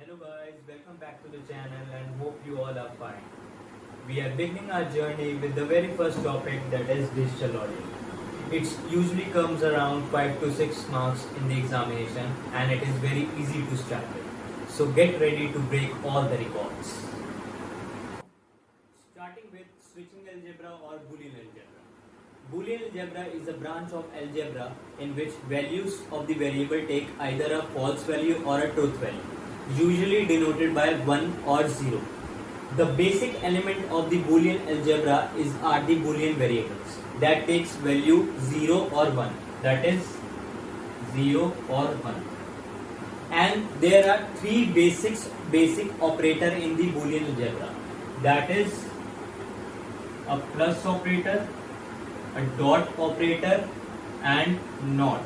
Hello guys, welcome back to the channel and hope you all are fine. We are beginning our journey with the very first topic, that is digital audio. It usually comes around 5 to 6 marks in the examination and it is very easy to start with. So get ready to break all the records. Starting with switching algebra or Boolean algebra. Boolean algebra is a branch of algebra in which values of the variable take either a false value or a truth value, usually denoted by 1 or 0. The basic element of the Boolean algebra are the Boolean variables that takes value 0 or 1, that is 0 or 1. And there are three basic operator in the Boolean algebra, that is a plus operator, a dot operator and not.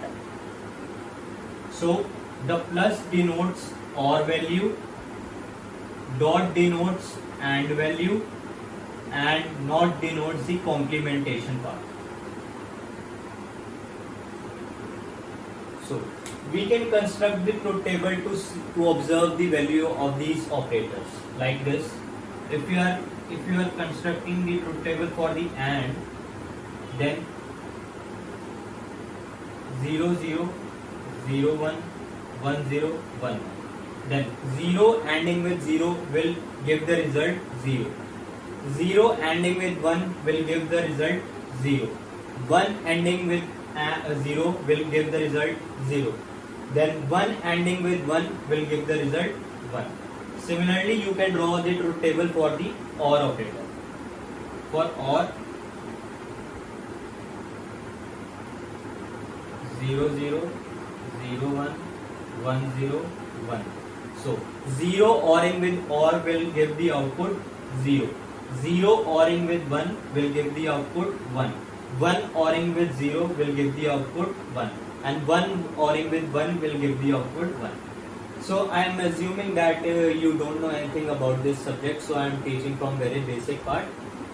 So the plus denotes or value, dot denotes and value, and not denotes the complementation part. So we can construct the truth table to observe the value of these operators like this. If you are constructing the truth table for the AND, then 0 0 0 1 1 0 1 1. Then 0 ending with 0 will give the result 0. 0 ending with 1 will give the result 0. 1 ending with 0 will give the result 0. Then 1 ending with 1 will give the result 1. Similarly, you can draw the truth table for the OR operator. For OR, 0 0 0 1 1 0 1. So 0 ORing with OR will give the output 0. 0 ORing with 1 will give the output 1. 1 ORing with 0 will give the output 1. And 1 ORing with 1 will give the output 1. So I am assuming that you don't know anything about this subject, so I am teaching from very basic part.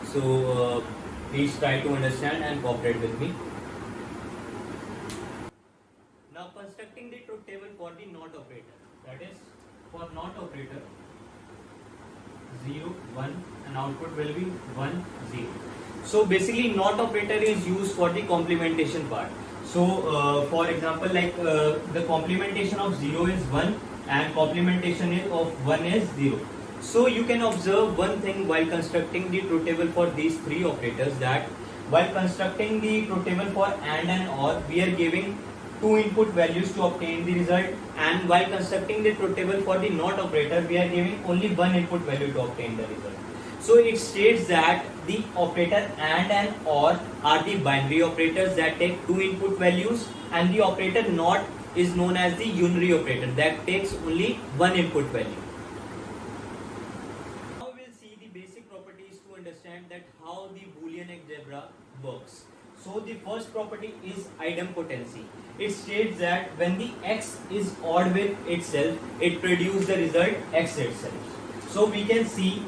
So please try to understand and cooperate with me. Now constructing the truth table for the NOT operator, that is for NOT operator 0 1 and output will be 1 0. So basically NOT operator is used for the complementation part. So for example, like the complementation of 0 is 1 and complementation of 1 is 0. So you can observe one thing while constructing the truth table for these three operators, that while constructing the truth table for and OR, we are giving two input values to obtain the result, and while constructing the truth table for the NOT operator, we are giving only one input value to obtain the result. So it states that the operator and OR are the binary operators that take two input values, and the operator NOT is known as the unary operator that takes only one input value. Now we'll see the basic properties to understand that how the Boolean algebra works. So the first property is idempotency. It states that when the x is odd with itself, it produces the result x itself. So we can see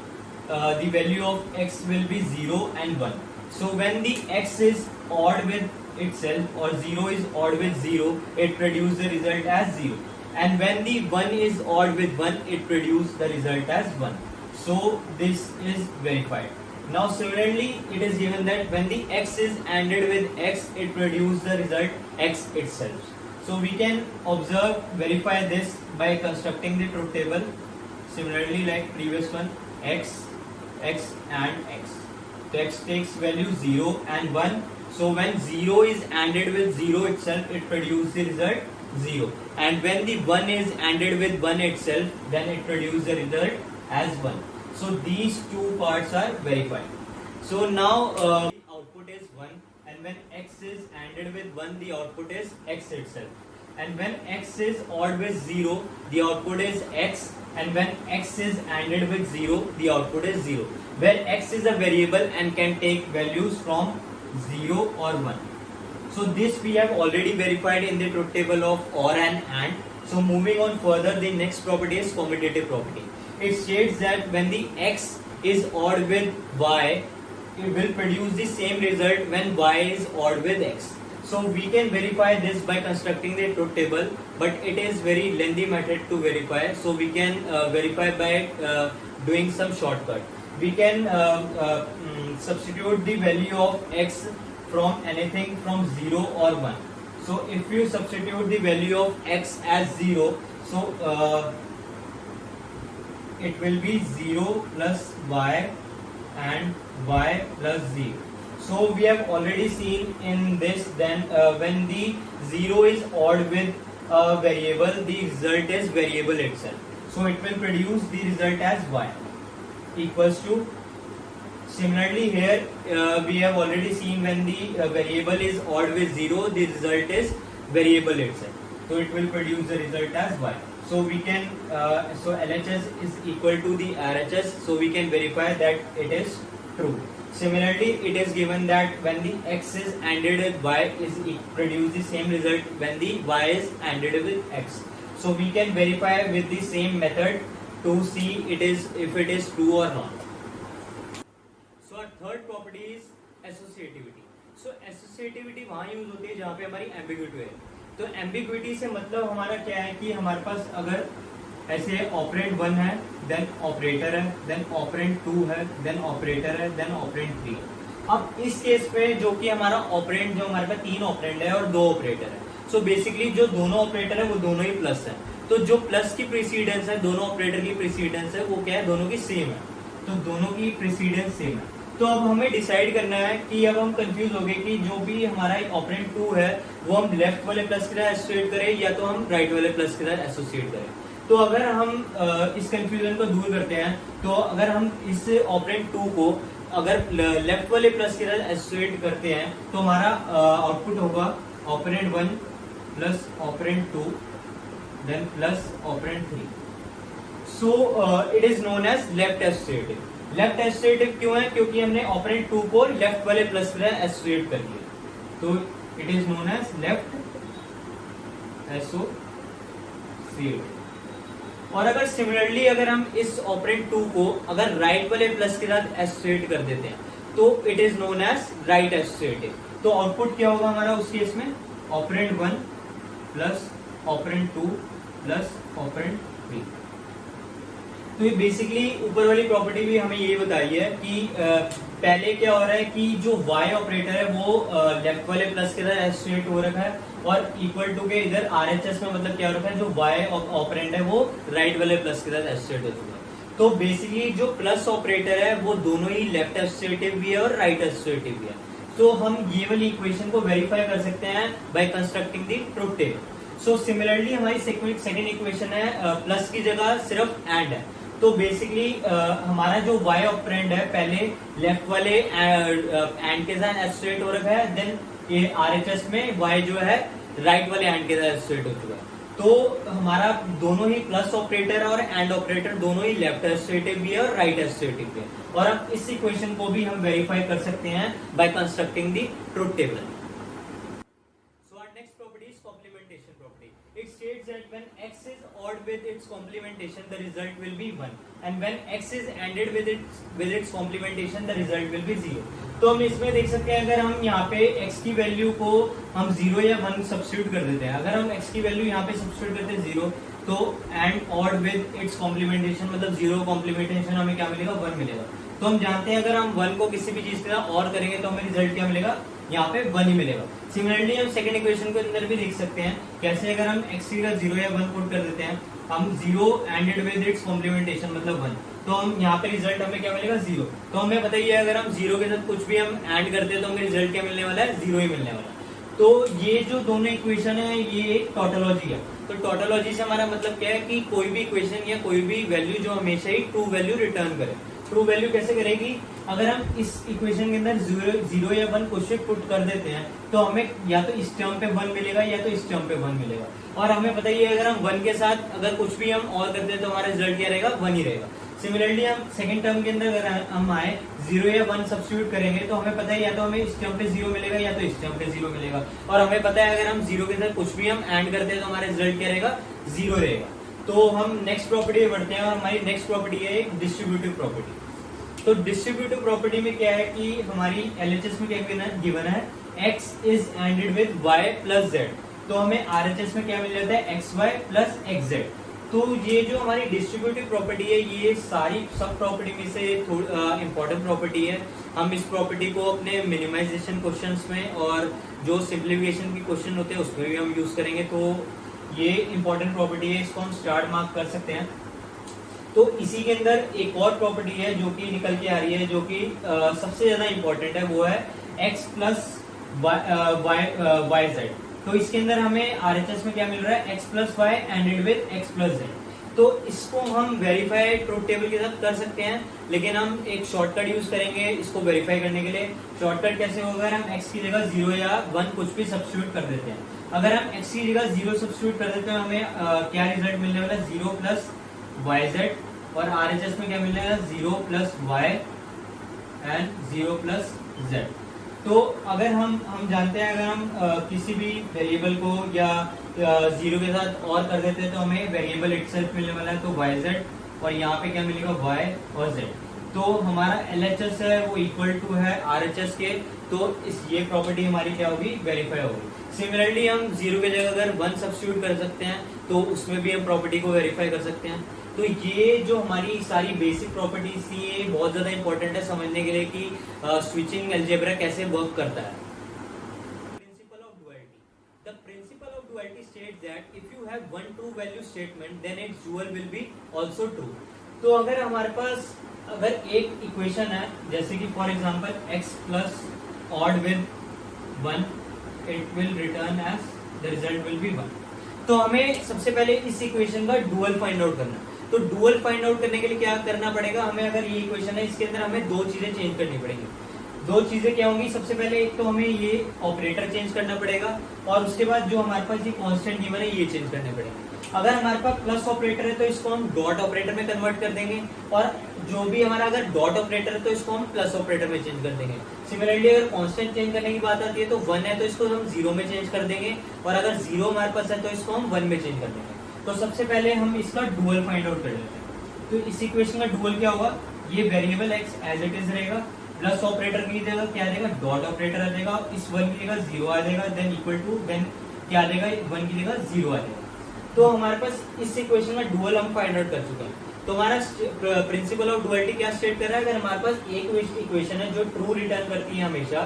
the value of x will be 0 and 1. So when the x is odd with itself or 0 is odd with 0, it produces the result as 0. And when the 1 is odd with 1, it produces the result as 1. So this is verified. Now similarly, it is given that when the x is ANDed with x, it produces the result x itself. So we can verify this by constructing the truth table. Similarly, like previous one, x, x and x. So x takes value 0 and 1. So when 0 is ANDed with 0 itself, it produces the result 0. And when the 1 is ANDed with 1 itself, then it produces the result as 1. So these two parts are verified. So now the output is 1, and when x is ANDed with 1, the output is x itself. And when x is odd with 0, the output is x, and when x is ANDed with 0, the output is 0. Where x is a variable and can take values from 0 or 1. So this we have already verified in the truth table of OR and AND. So moving on further, the next property is commutative property. It states that when the x is odd with y, it will produce the same result when y is odd with x. So we can verify this by constructing the truth table, but it is very lengthy method to verify. So we can verify by doing some shortcut. We can substitute the value of x from anything from 0 or 1. So if you substitute the value of x as 0, so it will be 0 plus y and y plus 0. So we have already seen in this then when the 0 is odd with a variable, the result is variable itself. So it will produce the result as y equals to. Similarly here we have already seen when the variable is odd with 0, the result is variable itself. So it will produce the result as y. So we can so LHS is equal to the RHS. So we can verify that it is true. Similarly, it is given that when the x is ANDed with y is produce the same result when the y is ANDed with x. So we can verify with the same method to see if it is true or not. So our third property is associativity. So associativity वहाँ use होती है जहाँ पे हमारी ambiguity है. तो ambiguity से मतलब हमारा क्या है कि हमारे पास अगर ऐसे ऑपरेंड 1 है, देन ऑपरेटर है, देन ऑपरेंड 2 है, देन ऑपरेटर है, देन ऑपरेंड 3 है. अब इस केस पे जो कि हमारा ऑपरेंड जो हमारे पास 3 ऑपरेंड है और 2 ऑपरेटर है. सो बेसिकली जो दोनों ऑपरेटर है वो दोनों ही प्लस है. तो जो प्लस की प्रीसीडेंस है, दोनों ऑपरेटर की प्रीसीडेंस है, वो क्या है, दोनों की सेम है. तो दोनों की प्रीसीडेंस सेम है. तो अब हमें डिसाइड करना है कि अब हम कंफ्यूज हो गए कि जो भी हमारा ऑपरेंट 2 है वो हम लेफ्ट वाले प्लस के साथ एसोसिएट करें या तो हम राइट वाले प्लस के साथ एसोसिएट करें. तो अगर हम इस कंफ्यूजन को दूर करते हैं, तो अगर हम इस ऑपरेंट 2 को अगर लेफ्ट वाले प्लस के साथ एसोसिएट करते हैं तो हमारा आउटपुट होगा operand 1 plus operand 2 then plus operand 3. So it is known as left associative. Left associative क्यों है? क्योंकि हमने ऑपरेंट 2 को लेफ्ट वाले प्लस के साथ एसोसिएट कर दिया. तो it is known as left associative. और अगर सिमिलरली अगर हम इस ऑपरेंट 2 को अगर राइट वाले प्लस के साथ एसोसिएट कर देते हैं तो it is known as right associative. तो आउटपुट क्या होगा हमारा उस केस में? Operand 1 plus operand 2 plus operand 3. तो ये बेसिकली ऊपर वाली प्रॉपर्टी भी हमें ये बताई है कि पहले क्या हो रहा है कि जो y ऑपरेटर है वो लेफ्ट वाले प्लस के साथ एसोसिएट हो रखा है और इक्वल टू के इधर RHS में मतलब क्या हो रखा है, जो y ऑपरेंड है वो राइट वाले प्लस के साथ एसोसिएट हो चुका है. तो बेसिकली जो प्लस ऑपरेटर है वो दोनों ही लेफ्ट एसोसिएटिव भी है और राइट एसोसिएटिव भी है. तो हम ये वाली इक्वेशन को वेरीफाई कर सकते हैं by constructing the truth table. So similarly हमारी सेकंड इक्वेशन है प्लस की जगह सिर्फ एंड है. तो बेसिकली हमारा जो y ऑपरेंड है पहले लेफ्ट वाले एंड के साथ एसोसिएट हो रखा है, देन RHS में y जो है राइट वाले एंड के साथ एसोसिएट हो चुका है. तो हमारा दोनों ही प्लस ऑपरेटर और एंड ऑपरेटर दोनों ही लेफ्ट एसोसिएटिव भी है और राइट एसोसिएटिव भी है. और अब इस इक्वेशन को भी हम वेरीफाई कर सकते हैं by constructing the truth table. So our next property is complementation property. It states that when x is odd with its complementation, the result will be 1, and when x is ANDed with its complementation, the result will be 0. तो हम इसमें देख सकते हैं अगर हम यहाँ पे x की वैल्यू को हम 0 या 1 सब्स्टिट्यूट कर देते हैं. अगर हम x की वैल्यू यहाँ पे सब्स्टिट्यूट करते हैं 0, तो and odd with its complementation मतलब 0 कॉम्प्लीमेंटेशन हमें क्या मिलेगा? 1 मिलेगा. तो हम जानते हैं अगर हम 1 को किसी भी चीज के साथ और करेंगे तो हमें रिजल्ट क्या मिलेगा? यहाँ पे 1 ही मिलेगा. सिमिलरली हम सेकंड इक्वेशन के अंदर भी देख सकते हैं कैसे अगर हम x की जगह 0 या 1 पुट कर देते हैं, हम 0 एंडेड विद इट्स कॉम्प्लीमेंटेशन मतलब 1, तो हम यहाँ पे रिजल्ट हमें क्या मिलेगा? 0. तो हमें पता ही है अगर हम 0 के साथ कुछ भी हम ऐड करते हैं तो हमें रिजल्ट क्या मिलने वाला है? 0 ही मिलने वाला है. तो ये जो दोनों इक्वेशन है ये एक टोटोलॉजी है. तो टोटोलॉजी से हमारा मतलब क्या है कि कोई भी इक्वेशन या कोई भी वैल्यू जो हमेशा ही ट्रू वैल्यू रिटर्न करे. ट्रू वैल्यू कैसे करेगी? अगर हम इस इक्वेशन के अंदर 0 या 1 क्वेश्चन पुट कर देते हैं तो हमें या तो इस टर्म पे 1 मिलेगा या तो इस टर्म पे 1 मिलेगा. और हमें पता ही है अगर हम 1 के साथ अगर कुछ भी हम और करते हैं तो हमारा रिजल्ट क्या रहेगा? 1 ही रहेगा. सिमिलरली हम सेकंड टर्म के अंदर अगर हम आए 0 या 1 सब्स्टिट्यूट करेंगे तो हमें पता है या तो हमें इस टर्म पे 0 मिलेगा या तो इस टर्म पे 0 मिलेगा. और हमें पता है अगर हम 0 के साथ कुछ भी हम ऐड करते हैं तो हमारा रिजल्ट क्या रहेगा? 0 रहेगा. तो हम नेक्स्ट प्रॉपर्टी में बढ़ते हैं और हमारी नेक्स्ट प्रॉपर्टी है एक डिस्ट्रीब्यूटिव प्रॉपर्टी. तो डिस्ट्रीब्यूटिव प्रॉपर्टी में क्या है कि हमारी LHS में क्या गिवन है x is ANDed with y plus z, तो हमें RHS में क्या मिल जाता है xy plus xz। तो ये जो हमारी डिस्ट्रीब्यूटिव प्रॉपर्टी है, ये सारी सब प्रॉपर्टी में से इंपॉर्टेंट प्रॉपर्टी है। हम इस प्रॉपर्टी को अपने मिनिमाइजेशन क्वेश्चंस में और जो सिंप्लीफिकेशन के क्वेश्चन होते हैं उसमें भी हम यूज करेंगे। तो ये इंपॉर्टेंट प्रॉपर्टी है, इसको हम स्टार मार्क कर सकते हैं। तो इसी के अंदर एक और प्रॉपर्टी है जो कि निकल के आ रही है, जो कि सबसे ज्यादा इंपॉर्टेंट है, वो है x प्लस वाई जेड। तो इसके अंदर हमें RHS में क्या मिल रहा है x plus y anded with x plus z. तो इसको हम वेरीफाई ट्रूथ टेबल के साथ कर सकते हैं, लेकिन हम एक शॉर्टकट यूज करेंगे इसको वेरीफाई करने के लिए। शॉर्टकट कैसे होगा, हम x की जगह 0 या 1 कुछ भी सब्स्टिट्यूट कर देते हैं। अगर हम x की जगह 0 सब्स्टिट्यूट कर देते हैं, हमें क्या रिजल्ट मिलने वाला है 0 प्लस वाई जेड, और RHS में क्या मिलने वाला है 0 plus y and 0 plus z. तो अगर हम जानते हैं, अगर हम किसी भी वेरिएबल को या 0 के साथ और कर देते हैं तो हमें वेरिएबल इटसेल्फ मिलने वाला है, तो वाई जेड, और यहाँ पे क्या मिलेगा वाई और जेड। तो हमारा LHS है वो इक्वल टू है RHS के, तो ये प्रॉपर्टी हमारी क्या होगी, वेरीफाई होगी। सिमिलरली हम 0 के जगह अगर 1 सब्स्टिट्यूट कर सकते हैं तो उसमें भी हम प्रॉपर्टी को वेरीफाई कर सकते हैं। तो ये जो हमारी सारी बेसिक प्रॉपर्टीज थी, ये बहुत ज्यादा इंपॉर्टेंट है समझने के लिए कि स्विचिंग अलजेब्रा कैसे वर्क करता है। Principle of duality, the principle of duality states that if you have one true value statement then its dual will be also true. तो अगर हमारे पास अगर एक इक्वेशन है, जैसे कि for example x plus anded with 1, it will return as the result will be 1। तो हमें सबसे पहले इस इक्वेशन का डुअल फाइंड आउट करना है। तो डुअल फाइंड आउट करने के लिए क्या करना पड़ेगा हमें, अगर ये इक्वेशन है इसके अंदर हमें दो चीजें चेंज करनी पड़ेंगी। दो चीजें क्या होंगी, सबसे पहले एक तो हमें ये ऑपरेटर चेंज करना पड़ेगा, और उसके बाद जो हमारे पास ये कांस्टेंट गिवन है ये चेंज करने पड़ेंगे। अगर हमारे पास प्लस ऑपरेटर है तो इसको हम डॉट ऑपरेटर में कन्वर्ट कर देंगे, और जो भी हमारा अगर डॉट ऑपरेटर है तो इसको हम प्लस ऑपरेटर में चेंज कर देंगे। सिमिलरली अगर कांस्टेंट चेंज करने की बात आती है तो 1 है तो इसको हम 0 में चेंज कर देंगे, और अगर 0 हमारे पास है तो इसको हम 1 में चेंज कर देंगे। तो सबसे पहले हम इसका डुअल फाइंड आउट कर लेते हैं। तो इस इक्वेशन का डुअल क्या होगा, ये variable x as it is रहेगा, प्लस ऑपरेटर की जगह क्या देगा, डॉट ऑपरेटर आ जाएगा, इस 1 की जगह 0 आ जाएगा, देन इक्वल टू, देन क्या देगा 1 की जगह 0 आ जाएगा। तो हमारे पास इस इक्वेशन का डुअल हम फाइंड आउट कर चुके हैं। तो हमारा प्रिंसिपल ऑफ डुअलिटी क्या स्टेट कर रहा है, अगर हमारे पास एक इक्वेशन है जो ट्रू रिटर्न करती है हमेशा,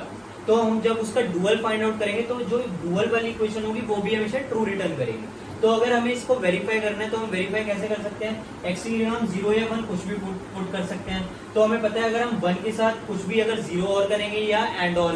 तो हम जब उसका डुअल फाइंड आउट करेंगे तो जो डुअल वाली इक्वेशन होगी वो भी हमेशा ट्रू रिटर्न करेगी। तो अगर हमें इसको वेरीफाई करना है तो हम वेरीफाई कैसे कर सकते हैं, x की जगह हम 0 या 1 कुछ भी पुट कर सकते हैं। तो हमें पता है अगर हम 1 के साथ कुछ भी अगर 0 और करेंगे या एंड और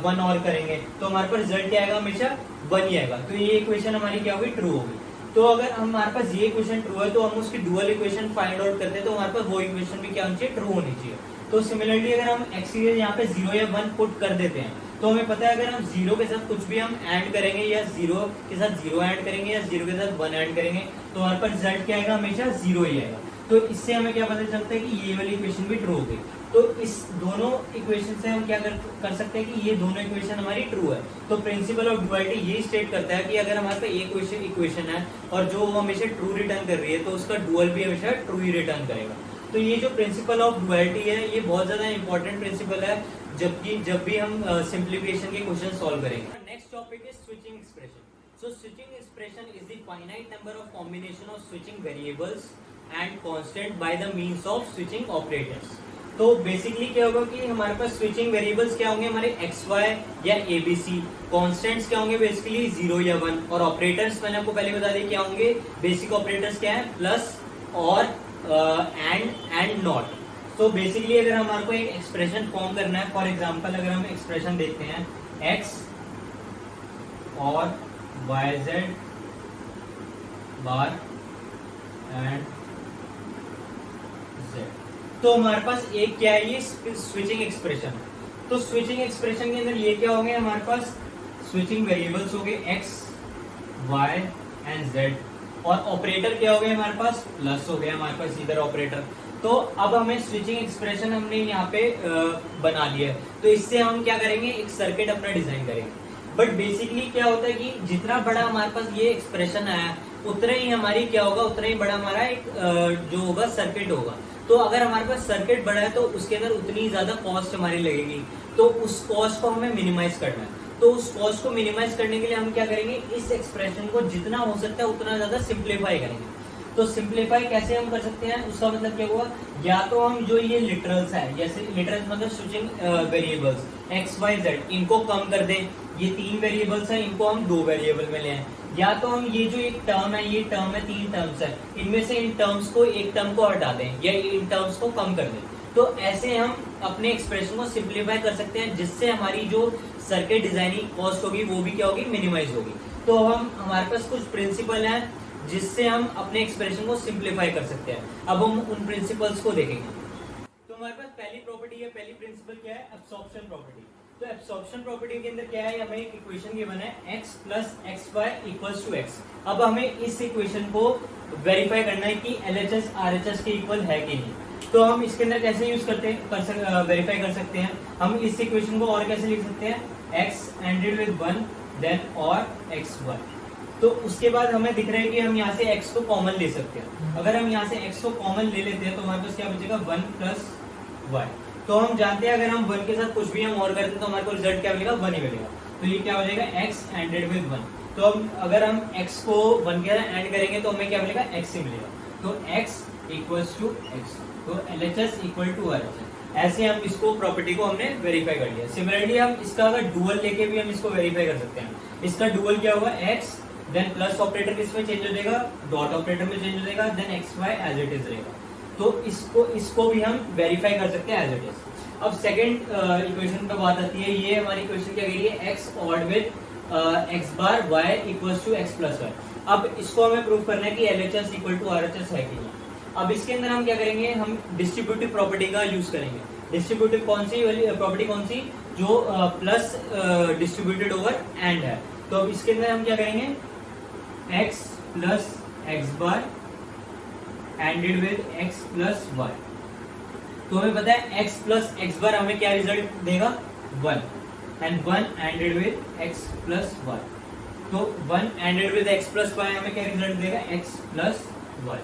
1 और करेंगे तो हमारे पास रिजल्ट क्या आएगा, हमेशा 1 ही आएगा। तो ये इक्वेशन हमारी क्या होगी, ट्रू होगी। तो अगर हमारे पास ये इक्वेशन ट्रू है तो हम उसकी डुअल इक्वेशन फाइंड आउट करते हैं, तो हमारे पास वो इक्वेशन भी क्या होनी चाहिए, ट्रू होनी चाहिए। तो सिमिलरली अगर हम x की यहाँ पे 0 या 1 पुट कर देते हैं तो हमें पता है अगर हम 0 के साथ कुछ भी हम ऐड करेंगे या 0 के साथ 0 ऐड करेंगे या 0 के साथ 1 ऐड करेंगे तो हमारे पास रिजल्ट क्या आएगा, हमेशा 0 ही आएगा। तो इससे हमें क्या पता चलता है कि ये वाली इक्वेशन भी ट्रू हो गई। तो इस दोनों इक्वेशन से हम क्या कर सकते हैं कि ये दोनों इक्वेशन हमारी ट्रू है। तो प्रिंसिपल ऑफ डुअलिटी ये स्टेट करता है कि अगर हमारे पास एक इक्वेशन है और जो हमेशा ट्रू रिटर्न कर रही है तो उसका डुअल भी हमेशा ट्रू ही रिटर्न करेगा। तो ये जो प्रिंसिपल ऑफ डुअलिटी है ये बहुत ज्यादा इंपॉर्टेंट प्रिंसिपल है जब भी हम सिंप्लीफिकेशन के क्वेश्चन सॉल्व करेंगे। Next topic is switching expression. So switching expression is the finite number of combination of switching variables and constant by the means of switching operators. तो बेसिकली क्या होगा कि हमारे पास स्विचिंग वेरिएबल्स क्या होंगे, हमारे XY या ABC। कांस्टेंट्स क्या होंगे, बेसिकली 0 या 1, और ऑपरेटर्स मैंने आपको पहले बता दिया क्या होंगे। बेसिक ऑपरेटर्स क्या है, प्लस और एंड नॉट। तो बेसिकली अगर हमारे को एक एक्सप्रेशन फॉर्म करना है, फॉर एग्जांपल अगर हम एक्सप्रेशन देखते हैं x और YZ बार एंड Z, तो हमारे पास एक क्या है, ये स्विचिंग एक्सप्रेशन। तो स्विचिंग एक्सप्रेशन के अंदर ये क्या होंगे, हमारे पास स्विचिंग वेरिएबल्स हो गए x, y एंड z, और ऑपरेटर क्या हो गए हमारे पास, प्लस हो गया हमारे पास इधर ऑपरेटर। तो अब हमें स्विचिंग एक्सप्रेशन हमने यहाँ पे बना दिया है, तो इससे हम क्या करेंगे, एक सर्किट अपना डिजाइन करेंगे। बट बेसिकली क्या होता है कि जितना बड़ा हमारे पास ये एक्सप्रेशन आया उतना ही हमारी क्या होगा, उतना ही बड़ा हमारा एक जो होगा सर्किट होगा। तो अगर हमारे पास सर्किट बड़ा है तो उसके अंदर उतनी ज्यादा कॉस्ट हमारी लगेगी, तो उस कॉस्ट को हमें मिनिमाइज करना है। तो उस कॉस्ट को मिनिमाइज करने के लिए हम क्या करेंगे, इस एक्सप्रेशन को जितना हो सकता है उतना ज्यादा सिंप्लीफाई करेंगे। तो सिंप्लीफाई कैसे हम कर सकते हैं, उसका मतलब क्या हुआ, या तो हम जो ये लिटरल्स है, जैसे लिटरल्स मतलब switching variables x y z, इनको कम कर दें। ये 3 वेरिएबल्स हैं, इनको हम 2 वेरिएबल में ले आए। या तो हम ये जो एक टर्म है, ये टर्म है, 3 टर्म्स है, इनमें से इन टर्म्स को, एक टर्म को हटा दें या इन टर्म्स को कम कर दें। तो ऐसे हम अपने एक्सप्रेशन को सिंप्लीफाई कर सकते हैं, जिससे हमारी जो सर्किट डिजाइनिंग कॉस्ट होगी वो भी क्या होगी, मिनिमाइज होगी। तो हम हमारे पास कुछ प्रिंसिपल हैं जिससे हम अपने एक्सप्रेशन को सिंप्लीफाई कर सकते हैं। अब हम उन प्रिंसिपल्स को देखेंगे। तो हमारे पास पहली प्रॉपर्टी है, पहली प्रिंसिपल क्या है, एब्सॉर्प्शन प्रॉपर्टी। तो एब्सॉर्प्शन प्रॉपर्टी के अंदर क्या है, हमें एक इक्वेशन गिवन है x plus x y equals to x. अब हमें इस इक्वेशन को वेरीफाई करना है कि LHS RHS के इक्वल है कि नहीं। तो हम इसके अंदर कैसे यूज करते हैं, वेरीफाई कर सकते हैं। हम इस इक्वेशन को और कैसे लिख सकते हैं, x एंडेड विद 1 देन और xy। तो उसके बाद हमें दिख रहा है कि हम यहाँ से x को कॉमन ले सकते हैं। अगर हम यहाँ से x को कॉमन ले लेते हैं तो हमारे पास क्या बचेगा, 1 प्लस y। तो हम जानते हैं अगर हम 1 के साथ कुछ भी हम और करते हैं तो हमारे को रिजल्ट क्या मिलेगा, 1 ही मिलेगा। तो ये क्या हो जाएगा, x एंडेड विद 1। तो हम अगर हम x को 1 के साथ एंड करेंगे तो हमें क्या मिलेगा, x ही मिलेगा। तो x इक्वल्स टू x, तो LHS इक्वल टू RHS। ऐसे हम इसको प्रॉपर्टी को हमने वेरीफाई कर लिया। सिमिलरली हम इसका अगर डुअल लेके भी हम इसको वेरीफाई कर सकते हैं। इसका डुअल क्या होगा, x देन प्लस ऑपरेटर किसमें चेंज हो जाएगा, डॉट ऑपरेटर में चेंज हो जाएगा, then xy as it is रहेगा। तो इसको भी हम वेरीफाई कर सकते हैं एज इट इज। अब सेकंड इक्वेशन पे बात आती है। ये हमारी इक्वेशन क्या कह रही है, x anded with x bar y equals to x plus y. अब इसको हमें प्रूव करना है कि LHS इक्वल टू RHS है कि नहीं। अब इसके अंदर हम क्या करेंगे, हम डिस्ट्रीब्यूटिव प्रॉपर्टी का यूज करेंगे। डिस्ट्रीब्यूटिव कौन सी प्रॉपर्टी, कौन सी, जो प्लस डिस्ट्रीब्यूटेड ओवर एंड है। तो अब इसके अंदर हम क्या करेंगे, x plus x bar anded with x plus y. तो हमें पता है x प्लस एक्स बार हमें क्या रिजल्ट देगा, 1 and 1 anded with x plus y. तो 1 anded with x plus y हमें क्या रिजल्ट देगा, x प्लस वाई,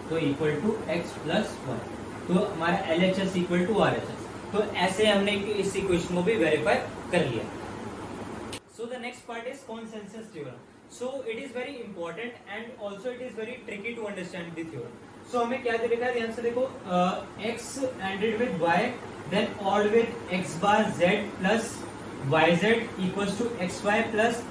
तो equal to x plus y. तो हमारा LHS इक्वल टू RHS। तो ऐसे हमने इस इक्वेशन को भी वेरीफाई कर लिया। So the next part is consensus theorem. So it is very important and also it is very tricky to understand the theorem. So हमें क्या लिखा है, ध्यान से देखो, x anded with y then anded with x bar z plus yz equals to xy plus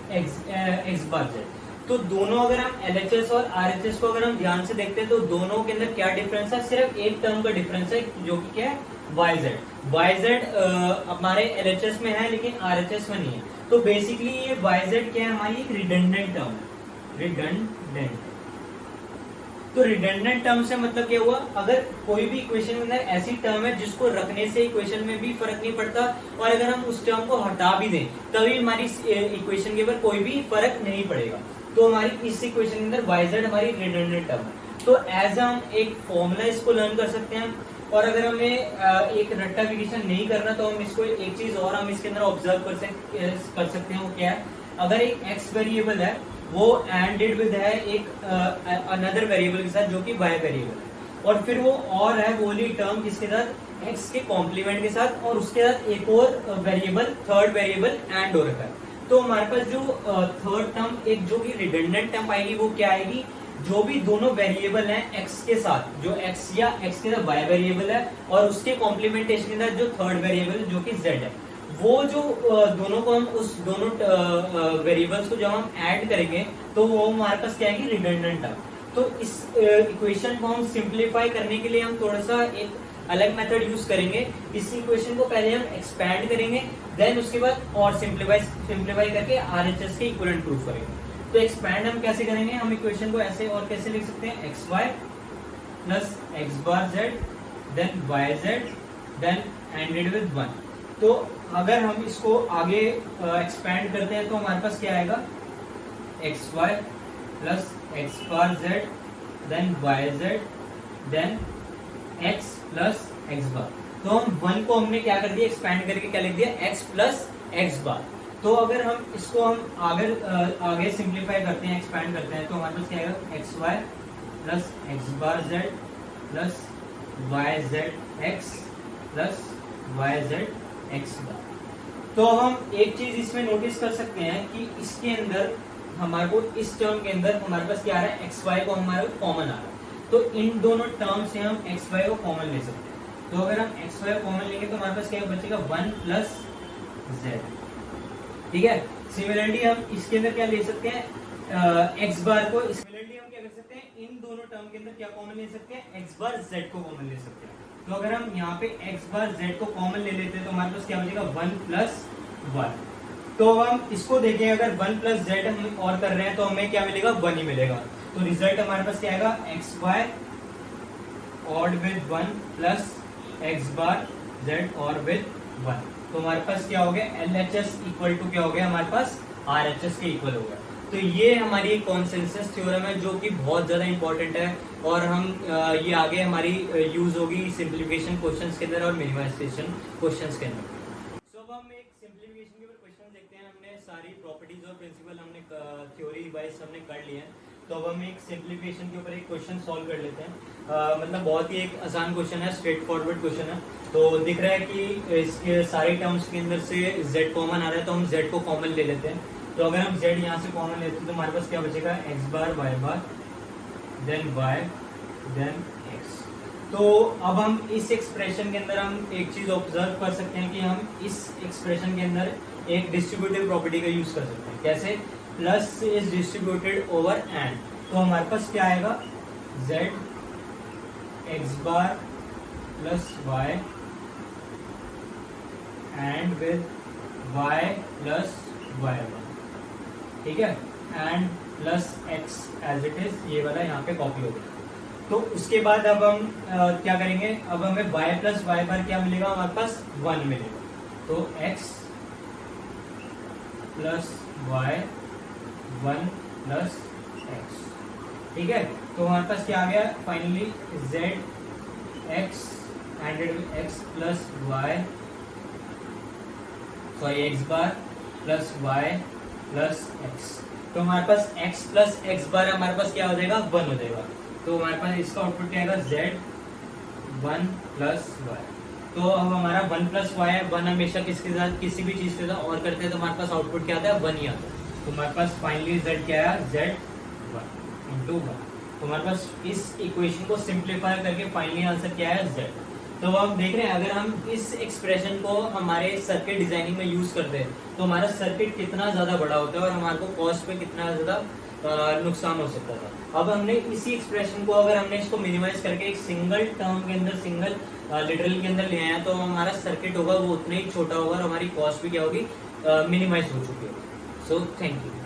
x bar z। तो दोनों अगर हम LHS और RHS को अगर हम ध्यान से देखते हैं तो दोनों के अंदर क्या डिफरेंस है, सिर्फ एक टर्म का डिफरेंस है जो कि क्या है, yz हमारे LHS में है लेकिन RHS में नहीं है। तो बेसिकली ये yz क्या है, हमारी एक रिडंडेंट टर्म है, रिडंडेंट। तो रिडंडेंट टर्म से मतलब क्या हुआ, अगर कोई भी इक्वेशन के अंदर ऐसी टर्म है जिसको रखने से इक्वेशन में भी फर्क नहीं पड़ता और अगर हम उस टर्म को हटा भी दें तभी हमारी इक्वेशन के ऊपर कोई भी फर्क नहीं पड़ेगा। तो हमारी इस इक्वेशन के अंदर yz हमारी रिडंडेंट टर्म है। तो एज हम एक फॉर्मूला इसको लर्न कर सकते हैं। और अगर हमें एक रट्टाफिकेशन नहीं करना तो हम इसको एक चीज और हम इसके अंदर ऑब्जर्व कर सकते हैं, वो क्या है, अगर एक x वेरिएबल है वो एंडेड विद है एक अनदर वेरिएबल के साथ जो कि y वेरिएबल है, और फिर वो और है वो वाली टर्म किसके साथ, x के कॉम्प्लीमेंट के साथ, और उसके साथ एक और वेरिएबल, थर्ड वेरिएबल एंड हो रखा है। तो हमारे पास जो थर्ड टर्म, एक जो कि रिडंडेंट टर्म आएगी, वो क्या आएगी, जो भी दोनों वेरिएबल हैं x के साथ, जो x या x के साथ y वेरिएबल है और उसके कॉम्प्लीमेंटेशन के साथ जो थर्ड वेरिएबल जो कि z है, वो जो दोनों को हम उस दोनों वेरिएबल्स को जब हम ऐड करेंगे तो वो हमारे पास क्या आएगी, रिडंडेंट टर्म। तो इस इक्वेशन को हम सिंप्लीफाई करने के लिए हम थोड़ा सा एक अलग मेथड यूज करेंगे। इस इक्वेशन को पहले हम एक्सपैंड करेंगे, देन उसके बाद और सिंप्लीफाई करके RHS के इक्विवेलेंट प्रूफ करेंगे। तो एक्सपैंड हम कैसे करेंगे, हम इक्वेशन को ऐसे और कैसे लिख सकते हैं, xy plus x bar z then yz then anded with 1। तो अगर हम इसको आगे एक्सपैंड करते हैं तो हमारे पास क्या आएगा, xy plus x bar z then yz then x plus x bar. तो हम 1 को हमने क्या कर दिया, एक्सपैंड करके क्या लिख दिया, x प्लस x बार। तो अगर हम इसको हम आगे सिंप्लीफाई करते हैं, एक्सपैंड करते हैं, तो हमारे पास क्या आएगा, xy plus x bar z plus y z x plus y z x bar. तो हम एक चीज इसमें नोटिस कर सकते हैं कि इसके अंदर हमारे को, इस टर्म के अंदर हमारे पास क्या आ रहा है, एक्स वाई को हमारे को कॉमन आ रहा है। तो इन दोनों टर्म से हम एक्स वाई को कॉमन ले सकते हैं। तो अगर हम एक्स वाई को कॉमन लेंगे तो हमारे पास क्या बचेगा, 1 प्लस जेड। ठीक है, सिमिलरली हम इसके अंदर क्या ले सकते हैं, एक्स बार को, सिमिलरली हम क्या कर सकते हैं, इन दोनों टर्म के अंदर क्या कॉमन ले सकते हैं, एक्स बार जेड को कॉमन ले सकते हैं। तो अगर हम यहाँ पे एक्स बार जेड को कॉमन ले लेते हैं तो हमारे पास क्या बचेगा, 1 प्लस 1। तो हम इसको देखें, अगर 1 प्लस जेड हम और कर रहे हैं तो हमें क्या मिलेगा, 1 ही मिलेगा। तो रिजल्ट हमारे पास क्या आएगा, x y anded with 1 plus x bar z और विद 1। तो हमारे पास क्या हो गया, LHS इक्वल टू क्या हो गया, हमारे पास RHS के इक्वल हो गया। तो ये हमारी एक कॉन्सेंसस थ्योरम है जो कि बहुत ज्यादा इंपॉर्टेंट है, और हम ये आगे हमारी यूज होगी सिंप्लीफिकेशन क्वेश्चंस के अंदर और मिनिमाइजेशन क्वेश्चंस के अंदर। सो अब हम एक सिंप्लीफिकेशन के ऊपर क्वेश्चन देखते हैं। हमने सारी प्रॉपर्टीज और प्रिंसिपल हमने थ्योरी वाइज हमने कर लिए हैं। तो अब हम एक सिंप्लीफिकेशन के ऊपर एक क्वेश्चन सॉल्व कर लेते हैं। मतलब बहुत ही एक आसान क्वेश्चन है, स्ट्रेट फॉरवर्ड क्वेश्चन है। तो दिख रहा है कि इसके सारे टर्म्स के अंदर से z कॉमन आ रहा है, तो हम z को कॉमन ले लेते हैं। तो अगर हम z यहाँ से कॉमन लेते हैं तो हमारे पास क्या बचेगा, x बार y बार देन y देन x। तो अब हम इस एक्सप्रेशन के अंदर हम एक चीज ऑब्जर्व कर सकते हैं कि हम इस एक्सप्रेशन के अंदर एक डिस्ट्रीब्यूटिव प्रॉपर्टी का यूज कर सकते हैं। कैसे, plus is distributed over and. तो हमारे पास क्या आएगा, z x bar plus y and with y plus y bar. ठीक है, and plus x as it is, ये वाला यहाँ पे कॉपी हो गया। तो उसके बाद अब हम क्या करेंगे, अब हमें y प्लस y बार क्या मिलेगा, हमारे पास 1 मिलेगा। तो x plus y 1 plus x। ठीक है, तो हमारे पास क्या आ गया, finally z x and x plus y, sorry x bar plus y plus x। तो हमारे पास x प्लस x बार हमारे पास क्या हो जाएगा, 1 हो जाएगा। तो हमारे पास इसका आउटपुट क्या आएगा, z 1 प्लस y। तो अब हमारा 1 प्लस y है, 1 हमेशा किसके साथ, किसी भी चीज के साथ और करते हैं तो हमारे पास आउटपुट क्या आता है, 1 ही आता है। तो हमारे पास फाइनली z क्या आया, z 1 इंटू 1। तो हमारे पास इस इक्वेशन को सिंप्लीफाई करके फाइनली आंसर क्या है, z। तो हम देख रहे हैं अगर हम इस एक्सप्रेशन को हमारे सर्किट डिजाइनिंग में यूज करते हैं तो हमारा सर्किट कितना ज्यादा बड़ा होता है और हमारे को कॉस्ट पे कितना ज्यादा नुकसान हो सकता था। अब हमने इसी एक्सप्रेशन को, अगर हमने इसको मिनिमाइज करके एक सिंगल टर्म के अंदर, सिंगल लिटरल के अंदर ले आए तो हमारा सर्किट होगा वो उतना ही छोटा होगा और हमारी कॉस्ट भी क्या होगी, मिनिमाइज हो चुकी होगी। So thank you.